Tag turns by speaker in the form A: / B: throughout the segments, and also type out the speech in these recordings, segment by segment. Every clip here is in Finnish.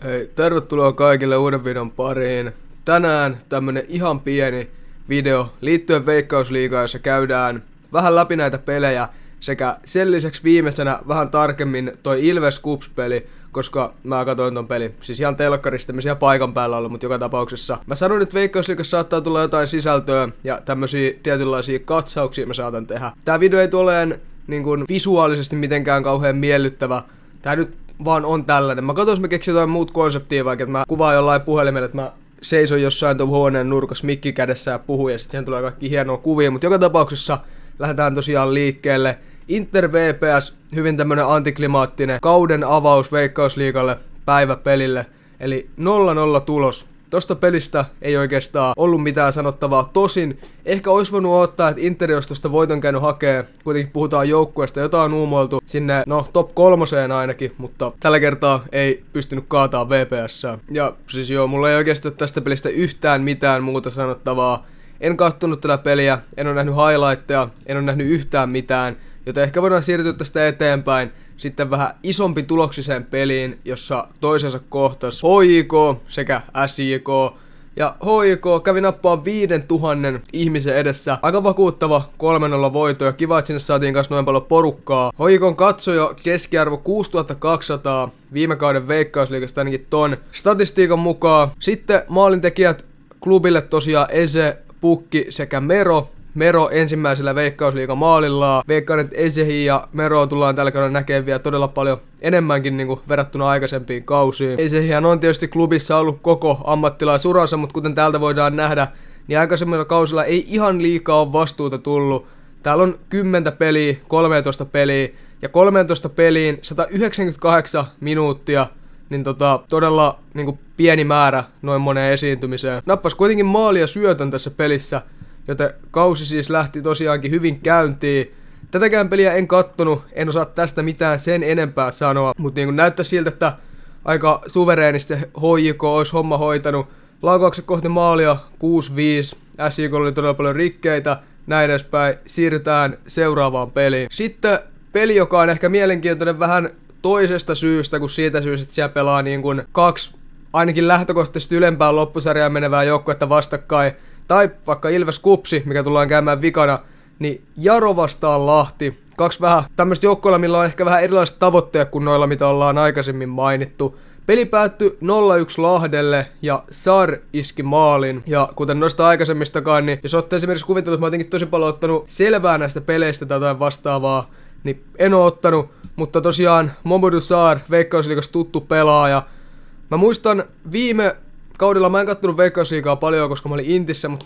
A: Hei, tervetuloa kaikille uuden videon pariin. Tänään tämmönen ihan pieni video liittyen Veikkausliigaan, jossa käydään vähän läpi näitä pelejä sekä sen lisäksi viimeisenä vähän tarkemmin toi Ilves KuPS-peli, koska mä katsoin ton peli. Siis ihan telkkarista, mä siellä paikan päällä ollut, mutta joka tapauksessa. Mä sanon, että Veikkausliigassa saattaa tulla jotain sisältöä ja tämmösiä tietynlaisia katsauksia mä saatan tehdä. Tää video ei tule niin kuin visuaalisesti mitenkään kauhean miellyttävä. Tää nyt vaan on tällainen. Mä katsoin, jos mä keksin jotain muut konseptia, vaikka että mä kuvaan jollain puhelimella, että mä seison jossain tuon huoneen nurkassa mikki kädessä ja puhun ja sitten siihen tulee kaikki hienoa kuvia, mutta joka tapauksessa lähdetään tosiaan liikkeelle. Inter VPS, hyvin tämmönen antiklimaattinen kauden avaus Veikkausliigalle päiväpelille, eli 0-0 tulos. Tosta pelistä ei oikeastaan ollut mitään sanottavaa, tosin ehkä olisi voinut odottaa, että Inter olisi tosta voiton käynyt hakee, kuitenkin puhutaan joukkueesta, jota on uumoiltu sinne, top 3 ainakin, mutta tällä kertaa ei pystynyt kaataa VPS:ää. Ja siis joo, mulla ei oikeastaan tästä pelistä yhtään mitään muuta sanottavaa. En kattonut tätä peliä, en ole nähnyt highlightteja, en ole nähnyt yhtään mitään, joten ehkä voidaan siirtyä tästä eteenpäin sitten vähän isompi tuloksiseen peliin, jossa toisensa kohtas HJK sekä SJK. Ja HJK kävi nappaa 5000 ihmisen edessä. Aika vakuuttava 3-0 voitto ja kiva, että sinne saatiin kanssa noin paljon porukkaa. HJK:n katsoja keskiarvo 6200 viime kauden Veikkausliigasta ainakin ton statistiikan mukaan. Sitten maalintekijät klubille tosiaan Eze, Pukki sekä Mero ensimmäisellä Veikkausliigan maalillaan. Veikkaan, että Ezehi ja Meroa tullaan tällä kaudella näkemään vielä todella paljon enemmänkin verrattuna aikaisempiin kausiin. Ezehihän on tietysti klubissa ollut koko ammattilaisuransa, mutta kuten täältä voidaan nähdä, niin aikaisemmilla kausilla ei ihan liikaa ole vastuuta tullut. Täällä on 10 peliä, 13 peliä ja 13 peliin 198 minuuttia. Niin todella pieni määrä noin moneen esiintymiseen. Nappas kuitenkin maali ja syötön tässä pelissä, joten kausi siis lähti tosiaankin hyvin käyntiin. Tätäkään peliä en kattonut, en osaa tästä mitään sen enempää sanoa, mutta näyttää siltä, että aika suvereenisti HJK olisi homma hoitanut. Laukaukset kohti maalia 6-5, SJK oli todella paljon rikkeitä, näin edespäin. Siirrytään seuraavaan peliin. Sitten peli, joka on ehkä mielenkiintoinen vähän toisesta syystä kuin siitä syystä, että siellä pelaa kaksi ainakin lähtökohtaisesti ylempään loppusarjaan menevää joukkuetta vastakkain, tai vaikka Ilves KuPS, mikä tullaan käymään vikana, niin Jaro vastaan Lahti. Kaksi vähän tämmöistä joukkoilla, millä on ehkä vähän erilaiset tavoitteet kuin noilla, mitä ollaan aikaisemmin mainittu. Peli päättyi 0-1 Lahdelle ja Sar iski maalin. Ja kuten noista aikaisemmistakaan, niin jos olette esimerkiksi kuvitellut, että mä oon jotenkin tosi paljon ottanut selvää näistä peleistä tai jotain vastaavaa, niin en oo ottanut. Mutta tosiaan Mamadou Sarr, Veikkausliigassa tuttu pelaaja. Mä muistan viime kaudella mä en kattonut Veikkausliigaa paljon, koska mä olin Intissä, mutta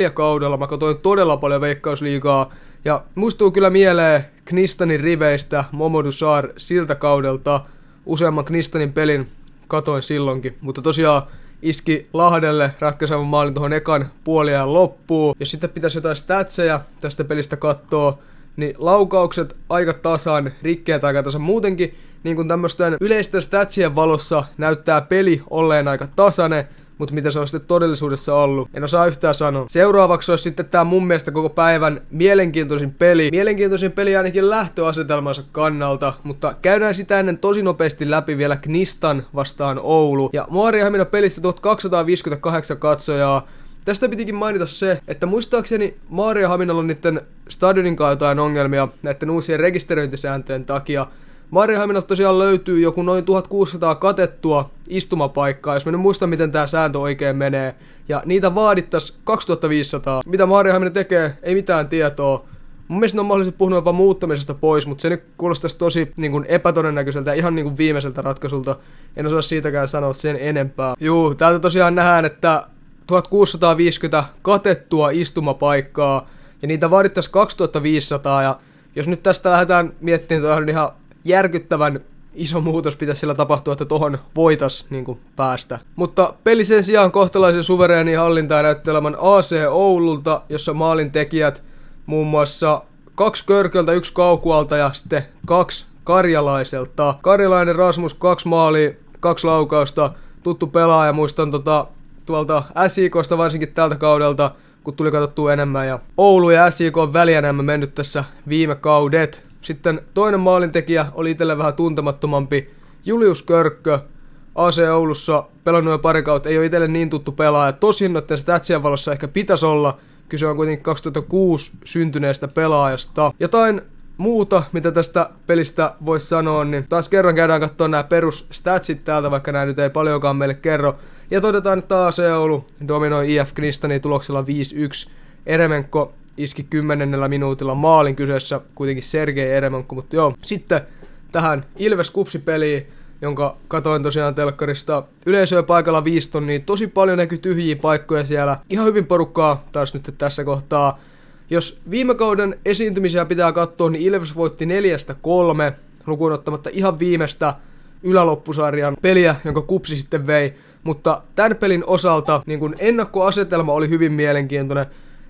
A: 2-4 kaudella mä katsoin todella paljon Veikkausliigaa. Ja muistuu kyllä mieleen Knistanin riveistä Mamadou Sarr siltä kaudelta. Useamman Knistanin pelin katoin silloinkin. Mutta tosiaan iski Lahdelle ratkaisevan maalin tuohon ekan puoliajan loppuun. Jos sitten pitäisi jotain statseja tästä pelistä katsoa, niin laukaukset aika tasan, rikkeet aika tasan. Muutenkin niin kuin tämmöisten yleisten statsien valossa näyttää peli olleen aika tasainen, mutta mitä se on sitten todellisuudessa ollut, en osaa yhtään sanoa. Seuraavaksi olisi sitten tää mun mielestä koko päivän mielenkiintoisin peli. Mielenkiintoisin peli ainakin lähtöasetelmansa kannalta, mutta käydään sitä ennen tosi nopeasti läpi vielä Knistan vastaan Oulu. Ja Maarianhamina pelissä 1258 katsojaa. Tästä pitikin mainita se, että muistaakseni Maarianhaminalla on niiden stadionin kanssa jotain ongelmia näiden uusien rekisteröintisääntöjen takia. Maarianhaminalta tosiaan löytyy joku noin 1600 katettua istumapaikkaa, jos mä nyt muistan miten tää sääntö oikein menee. Ja niitä vaadittais 2500. Mitä Maarianhamina tekee, ei mitään tietoa. Mun mielestä ne on mahdollisesti puhunut jopa muuttamisesta pois, mutta se nyt kuulostaisi tosi epätodennäköiseltä ja ihan viimeiseltä ratkaisulta. En osaa siitäkään sanoa sen enempää. Juu, täältä tosiaan nähdään, että 1650 katettua istumapaikkaa ja niitä vaadittaisiin 2500 ja jos nyt tästä lähdetään miettimään, niin ihan järkyttävän iso muutos pitäisi sillä tapahtua, että tohon voitais päästä. Mutta peli sen sijaan kohtalaisen suvereeni hallintaa näyttelemän AC Oululta, jossa maalintekijät muun muassa 2 Körköltä, 1 Kaukualta ja sitten 2 Karjalaiselta. Karjalainen Rasmus 2 maalia, 2 laukausta, tuttu pelaaja, muistan tuolta SJK:sta varsinkin tältä kaudelta, kun tuli katsottua enemmän. Ja Oulu ja SJK on väliä mennyt tässä viime kaudet. Sitten toinen maalintekijä oli itselle vähän tuntemattomampi, Julius Körkkö. AC Oulussa pelannut jo pari kautta, ei ole itselle niin tuttu pelaaja. Tosin noiden statsien valossa ehkä pitäisi olla. Kyse on kuitenkin 2006 syntyneestä pelaajasta. Jotain muuta, mitä tästä pelistä voisi sanoa, niin taas kerran käydään katsoa nämä perusstatsit täältä, vaikka nämä nyt ei paljonkaan meille kerro. Ja todetaan, että AC Oulu dominoi IF Knistania tuloksella 5-1. Eremenko iski 10. minuutilla maalin, kyseessä kuitenkin Sergei Eremenko, mutta joo. Sitten tähän Ilves-Kupsi-peliin, jonka katoin tosiaan telkkarista. Yleisöä paikalla 5 tonnia, tosi paljon näkyy tyhjiä paikkoja siellä. Ihan hyvin porukkaa taas nyt tässä kohtaa. Jos viime kauden esiintymisiä pitää katsoa, niin Ilves voitti 4-3, lukuun ottamatta ihan viimeistä yläloppusarjan peliä, jonka Kupsi sitten vei. Mutta tämän pelin osalta niin kun ennakkoasetelma oli hyvin mielenkiintoinen.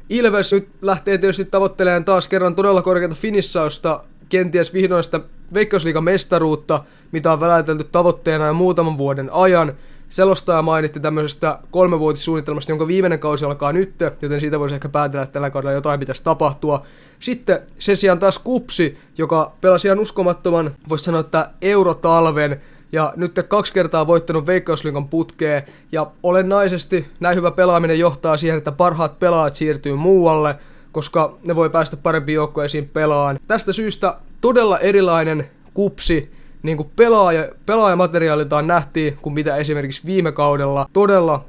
A: Ilves nyt lähtee tietysti tavoittelemaan taas kerran todella korkeata finissausta, kenties vihdoin sitä Veikkausliigan mestaruutta, mitä on väläytelty tavoitteena jo muutaman vuoden ajan. Selostaja mainitti tämmöisestä 3-vuotissuunnitelmasta, jonka viimeinen kausi alkaa nyt, joten siitä voisi ehkä päätellä, että tällä kaudella jotain pitäisi tapahtua. Sitten sen sijaan taas Kupsi, joka pelasi ihan uskomattoman, voisi sanoa, että eurotalven, ja nyt 2 kertaa voittanut Veikkausliigan putkeen, ja olennaisesti näin hyvä pelaaminen johtaa siihen, että parhaat pelaajat siirtyy muualle, koska ne voi päästä parempiin joukkueisiin pelaan. Tästä syystä todella erilainen Kupsi, niin kuin pelaajamateriaaliltaan nähtiin, kuin mitä esimerkiksi viime kaudella.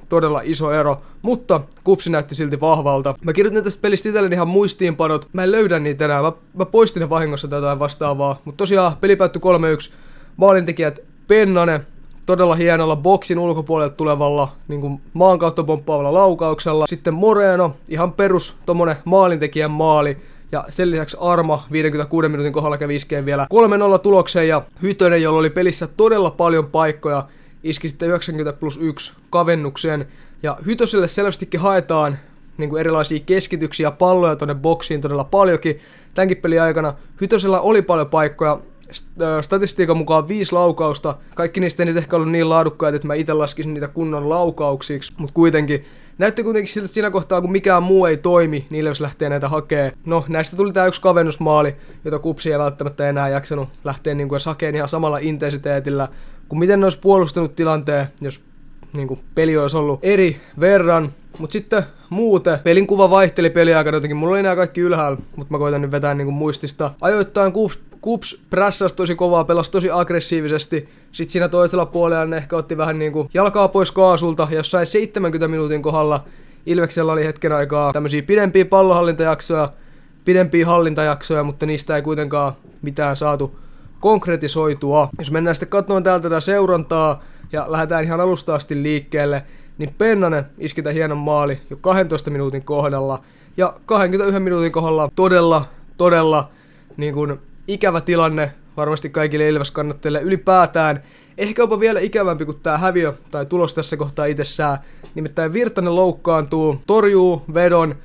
A: Todella iso ero, mutta Kupsi näytti silti vahvalta. Mä kirjoitin tästä pelistä itselleni ihan muistiinpanot, mä en löydä niitä enää, mä poistin ne vahingossa tai jotain vastaavaa. Mutta tosiaan peli päättyi 3-1, maalintekijät Pennanen, todella hienolla boksin ulkopuolelta tulevalla niin kuin maan kautta pomppaavalla laukauksella. Sitten Moreno, ihan perus tommonen maalintekijän maali. Ja sen lisäksi Arma 56 minuutin kohdalla kävi iskeen vielä 3-0 tulokseen, ja Hytönen, jolla oli pelissä todella paljon paikkoja, iski sitten 90+1 kavennuksen. Ja Hytöselle selvästikin haetaan niin kuin erilaisia keskityksiä, palloja tonne boksiin todella paljonkin. Tämänkin pelin aikana Hytösellä oli paljon paikkoja, statistiikan mukaan 5 laukausta. Kaikki niistä ei nyt ehkä ollut niin laadukkaita, että mä itse laskisin niitä kunnon laukauksiksi, mutta kuitenkin näytti kuitenkin siltä, että siinä kohtaa, kun mikään muu ei toimi, niin Ilves lähtee näitä hakee. No, näistä tuli tää 1 kavennusmaali, jota Kupsi ei välttämättä enää jaksanut lähteä niin kuin hakeen ihan samalla intensiteetillä, kuin miten ne olisi puolustanut tilanteen, jos niin kuin peli olisi ollut eri verran. Mutta sitten muuten, pelin kuva vaihteli peliaikana jotenkin, mulla oli nämä kaikki ylhäällä, mutta mä koitan nyt vetää niin kuin muistista. Ajoittain Kups prässäsi tosi kovaa, pelasi tosi aggressiivisesti. Sitten siinä toisella puolella ne ehkä otti vähän niinku jalkaa pois kaasulta. Ja jossain 70 minuutin kohdalla Ilveksellä oli hetken aikaa tämmösiä pidempiä pallohallintajaksoja, pidempiä hallintajaksoja, mutta niistä ei kuitenkaan mitään saatu konkretisoitua. Jos mennään sitten katsomaan täältä tätä seurantaa ja lähdetään ihan alusta asti liikkeelle, niin Pennanen iski tämän hienon maali jo 12 minuutin kohdalla. Ja 21 minuutin kohdalla todella niin kuin ikävä tilanne varmasti kaikille Ilves-kannattajille ylipäätään. Ehkä jopa vielä ikävämpi kuin tää häviö tai tulos tässä kohtaa itsessään. Nimittäin Virtanen loukkaantuu, torjuu vedon,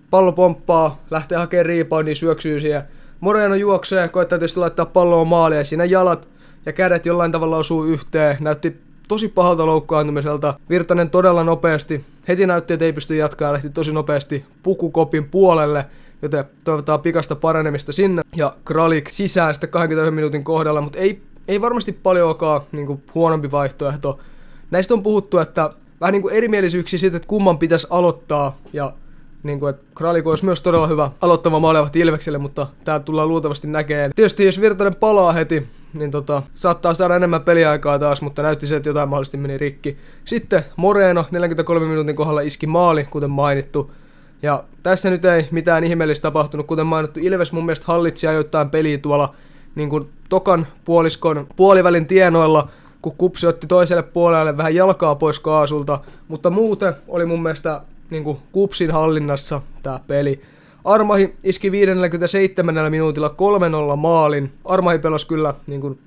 A: pallo pomppaa, lähtee hakemaan reboundia, syöksyy siihen. Moreno juoksee, koettaa tietysti laittaa palloa maaliin ja siinä jalat ja kädet jollain tavalla osuu yhteen. Näytti tosi pahalta loukkaantumiselta. Virtanen todella nopeasti, heti näytti, että ei pysty jatkaa, lähti tosi nopeasti pukukopin puolelle. Joten toivotaan pikasta paranemista sinne. Ja Kralik sisään sitten 21 minuutin kohdalla, mutta ei varmasti paljonkaan niin kuin huonompi vaihtoehto. Näistä on puhuttu, että vähän niin kuin erimielisyyksiä siitä, että kumman pitäisi aloittaa. Ja niin kuin, että Kralik olisi myös todella hyvä aloittava maalivahti Ilvekselle, mutta tää tullaan luultavasti näkeen. Tietysti jos Virtanen palaa heti, niin saattaa saada enemmän peliaikaa taas, mutta näytti se, että jotain mahdollisesti meni rikki. Sitten Moreno 43 minuutin kohdalla iski maali, kuten mainittu. Ja tässä nyt ei mitään ihmeellistä tapahtunut, kuten mainittu, Ilves mun mielestä hallitsi ajoittain peliä tuolla niin kuin tokan puoliskon puolivälin tienoilla, kun Kupsi otti toiselle puolelle vähän jalkaa pois kaasulta, mutta muuten oli mun mielestä niin kuin Kupsin hallinnassa tää peli. Armahi iski 57 minuutilla 3-0 maalin. Armahi pelasi kyllä niin kuin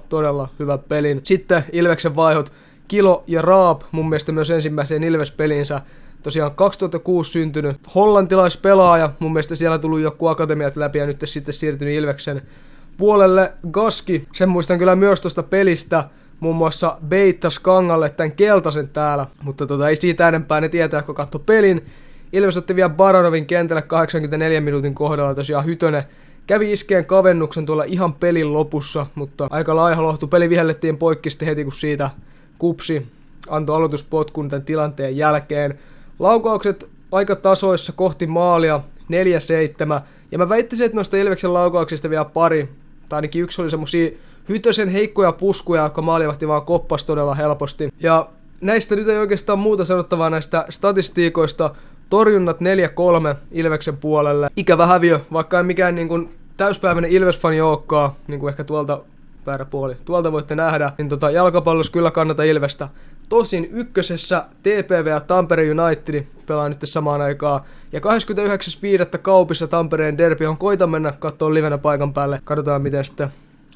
A: todella hyvä pelin. Sitten Ilveksen vaihot Kilo ja Raab mun mielestä myös ensimmäiseen Ilves-pelinsä. Tosiaan 2006 syntynyt hollantilaispelaaja, mun mielestä siellä tullut joku akatemiat läpi ja nyt sitten siirtynyt Ilveksen puolelle. Gaski, sen muistan kyllä myös tuosta pelistä, muun muassa beittas Kangalle tämän keltaisen täällä, mutta ei siitä enempää, ne tietää, kun katsoi pelin. Ilves otti vielä Baranovin kentälle 84 minuutin kohdalla, tosiaan Hytönen kävi iskeen kavennuksen tuolla ihan pelin lopussa, mutta aika laiha lohtu. Peli vihellettiin poikki sitten heti, kun siitä KuPS antoi aloituspotkun tämän tilanteen jälkeen. Laukaukset aika tasoissa kohti maalia, 4-7. Ja mä väittäisin, että noista Ilveksen laukauksista vielä pari, tai ainakin yksi oli semmosia Hytösen heikkoja puskuja, jotka maalivahti vaan koppas todella helposti. Ja näistä nyt ei oikeastaan muuta sanottavaa näistä statistiikoista. Torjunnat 4-3 Ilveksen puolelle. Ikävä häviö, vaikka ei mikään niin kuin täyspäiväinen Ilves-fani olekaan, niin kuin ehkä tuolta väärä puoli. Tuolta voitte nähdä, niin jalkapallossa kyllä kannata Ilvestä. Tosin ykkösessä TPV ja Tampere United pelaa nyt samaan aikaan. Ja 29.5. Kaupissa Tampereen derby on koita mennä katsoa livenä paikan päälle. Katsotaan miten sitten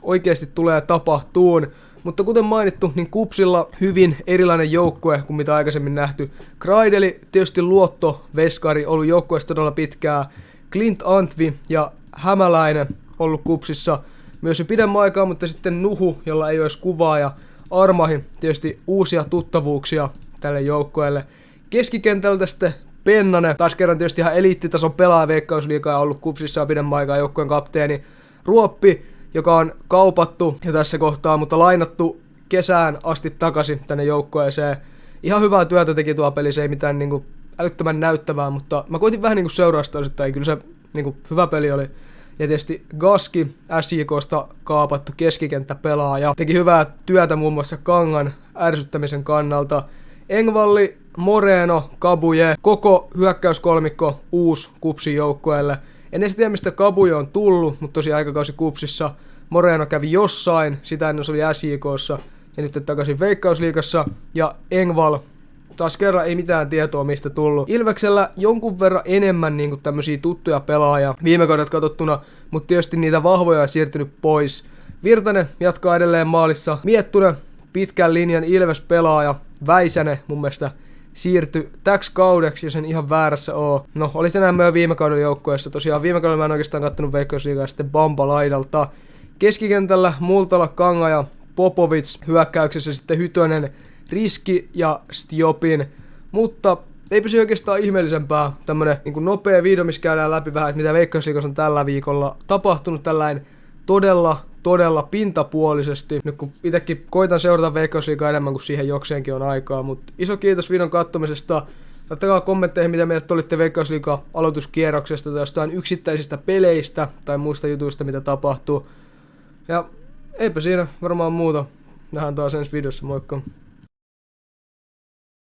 A: oikeasti tulee tapahtuun. Mutta kuten mainittu, niin KuPSilla hyvin erilainen joukkue kuin mitä aikaisemmin nähty. Kraideli tietysti luotto, veskari, ollut joukkueessa todella pitkään. Clint Antvi ja Hämäläinen ollut KuPSissa myös jo pidemmän aikaa, mutta sitten Nuhu, jolla ei olisi kuvaa, ja Armahi tietysti uusia tuttavuuksia tälle joukkueelle. Keskikentältä sitten Pennanen, taas kerran tietysti ihan eliittitason pelaaja Veikkausliigaa ja ollut KuPSissa pidemmän aikaa joukkueen kapteeni. Ruoppi, joka on kaupattu jo tässä kohtaa, mutta lainattu kesään asti takaisin tänne joukkueeseen. Ihan hyvää työtä teki tuo peli, se ei mitään niinku älyttömän näyttävää, mutta mä koitin vähän niinku seuraa sitä osittain, kyllä se niinku hyvä peli oli. Ja tietysti Gaski, SJKsta kaapattu keskikenttäpelaaja, teki hyvää työtä muun muassa Kangan ärsyttämisen kannalta. Engvalli, Moreno, Kabuje, koko hyökkäyskolmikko uusi KuPSin joukkueelle. En edes tiedä, mistä Kabuje on tullut, mutta tosiaan aikakausi KuPSissa. Moreno kävi jossain, sitä ennen se oli SJKssa ja nyt takaisin Veikkausliigassa. Ja Engval, taas kerran ei mitään tietoa mistä tullut. Ilveksellä jonkun verran enemmän niinku tämmösiä tuttuja pelaajia viime kaudet katsottuna, mutta tietysti niitä vahvoja on siirtynyt pois. Virtanen jatkaa edelleen maalissa. Miettunen, pitkän linjan Ilves-pelaaja. Väisänen mun mielestä siirtyi täksi kaudeksi, jos en ihan väärässä oo. No, oli se näin viime kauden joukkueessa. Tosiaan viime kaudella mä en oikeastaan kattonut Veikkausliigaa sitten Bamba laidalta. Keskikentällä Multala, Kanga ja Popovic. Hyökkäyksessä sitten Hytönen, Riski ja Stiopin. Mutta eipä se oikeastaan ihmeellisempää. Tämmönen niin nopea video, missä käydään läpi vähän, että mitä Veikkausliigassa on tällä viikolla tapahtunut. Tällainen todella pintapuolisesti. Nyt kun itsekin koitan seurata Veikkausliigaa enemmän kuin siihen jokseenkin on aikaa. Mutta iso kiitos videon katsomisesta. Laittakaa kommentteihin, mitä mieltä olitte Veikkausliigan aloituskierroksesta tai jostain yksittäisistä peleistä tai muista jutuista, mitä tapahtuu. Ja eipä siinä varmaan muuta. Nähdään taas ensi videossa, moikka!